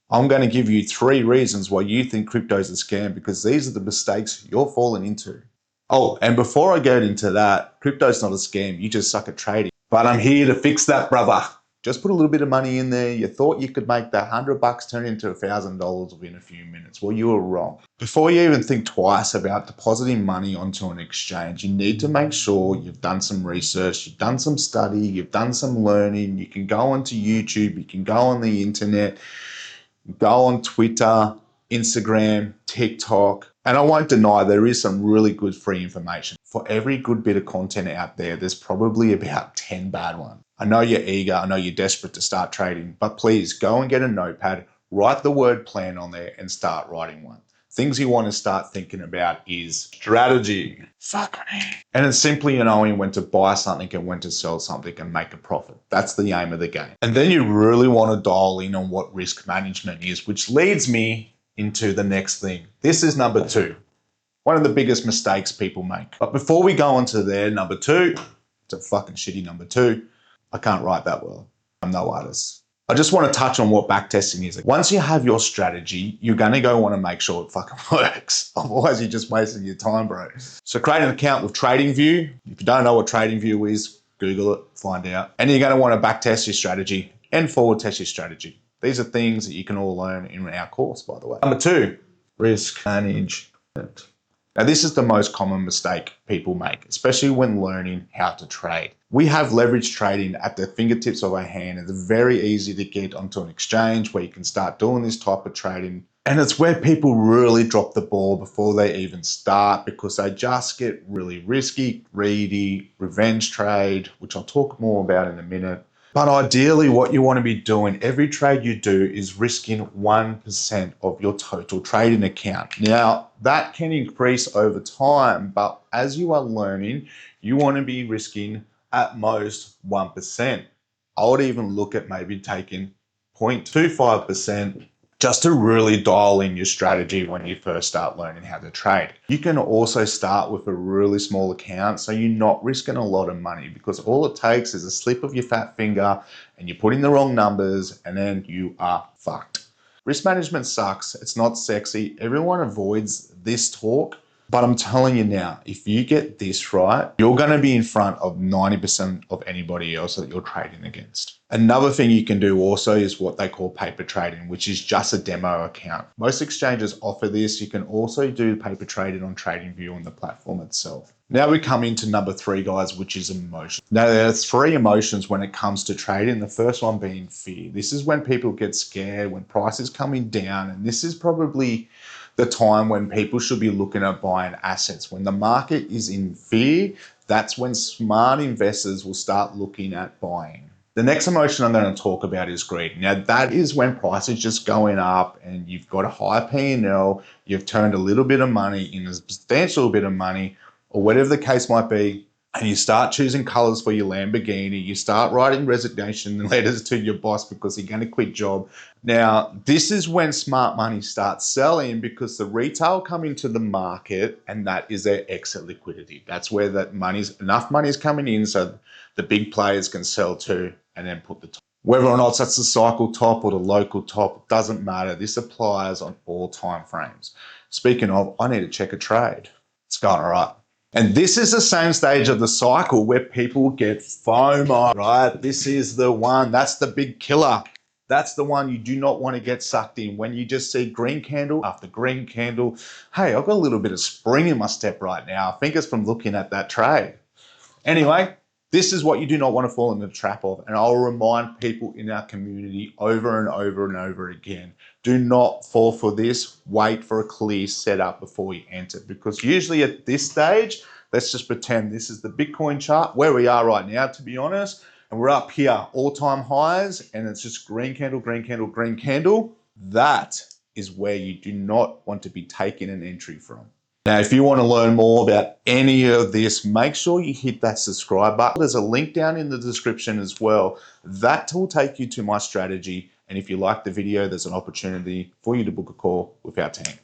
I'm going to give you 3 reasons why you think crypto is a scam, because these are the mistakes you're falling into. Oh, and before I get into that, crypto's not a scam. You just suck at trading. But I'm here to fix that, brother. Just put a little bit of money in there. You thought you could make that $100 turn into $1,000 within a few minutes. Well, you were wrong. Before you even think twice about depositing money onto an exchange, you need to make sure you've done some research, you've done some study, you've done some learning. You can go onto YouTube, you can go on the internet, go on Twitter, Instagram, TikTok. And I won't deny there is some really good free information. For every good bit of content out there, there's probably about 10 bad ones. I know you're eager, I know you're desperate to start trading, but please go and get a notepad, write the word plan on there and start writing one. Things you want to start thinking about is strategy. Fuck me. And it's simply knowing when to buy something and when to sell something and make a profit. That's the aim of the game. And then you really want to dial in on what risk management is, which leads me into the next thing. This is number 2. One of the biggest mistakes people make. But before we go on to there, number 2, it's a fucking shitty number 2. I can't write that well. I'm no artist. I just want to touch on what backtesting is. Once you have your strategy, you're going to go want to make sure it fucking works. Otherwise, you're just wasting your time, bro. So create an account with TradingView. If you don't know what TradingView is, Google it, find out. And you're going to want to backtest your strategy and forward test your strategy. These are things that you can all learn in our course, by the way. Number 2, risk management. Now, this is the most common mistake people make, especially when learning how to trade. We have leverage trading at the fingertips of our hand. It's very easy to get onto an exchange where you can start doing this type of trading. And it's where people really drop the ball before they even start, because they just get really risky, greedy, revenge trade, which I'll talk more about in a minute. But ideally, what you want to be doing, every trade you do is risking 1% of your total trading account. Now, that can increase over time, but as you are learning, you want to be risking at most 1%. I would even look at maybe taking 0.25% just to really dial in your strategy when you first start learning how to trade. You can also start with a really small account so you're not risking a lot of money, because all it takes is a slip of your fat finger and you put in the wrong numbers and then you are fucked. Risk management sucks. It's not sexy. Everyone avoids this talk. But I'm telling you now, if you get this right, you're going to be in front of 90% of anybody else that you're trading against. Another thing you can do also is what they call paper trading, which is just a demo account. Most exchanges offer this. You can also do paper trading on TradingView on the platform itself. Now we come into number 3, guys, which is emotion. Now there are 3 emotions when it comes to trading. The first one being fear. This is when people get scared, when price is coming down, and this is probably the time when people should be looking at buying assets. When the market is in fear, that's when smart investors will start looking at buying. The next emotion I'm going to talk about is greed. Now that is when price is just going up and you've got a high P&L, you've turned a little bit of money in a substantial bit of money, or whatever the case might be, and you start choosing colors for your Lamborghini, you start writing resignation letters to your boss because you're going to quit job. Now, this is when smart money starts selling, because the retail come into the market and that is their exit liquidity. That's where that enough money is coming in so the big players can sell to and then put the top. Whether or not that's the cycle top or the local top, doesn't matter. This applies on all time frames. Speaking of, I need to check a trade. It's going all right. And this is the same stage of the cycle where people get FOMO, right? This is the one, that's the big killer. That's the one you do not want to get sucked in. When you just see green candle after green candle, hey, I've got a little bit of spring in my step right now. I think it's from looking at that trade. Anyway, this is what you do not want to fall in the trap of. And I'll remind people in our community over and over and over again, do not fall for this. Wait for a clear setup before you enter, because usually at this stage, let's just pretend this is the Bitcoin chart where we are right now, to be honest, and we're up here, all-time highs, and it's just green candle, green candle, green candle. That is where you do not want to be taking an entry from. Now, if you want to learn more about any of this, make sure you hit that subscribe button. There's a link down in the description as well. That will take you to my strategy. And if you like the video, there's an opportunity for you to book a call with our team.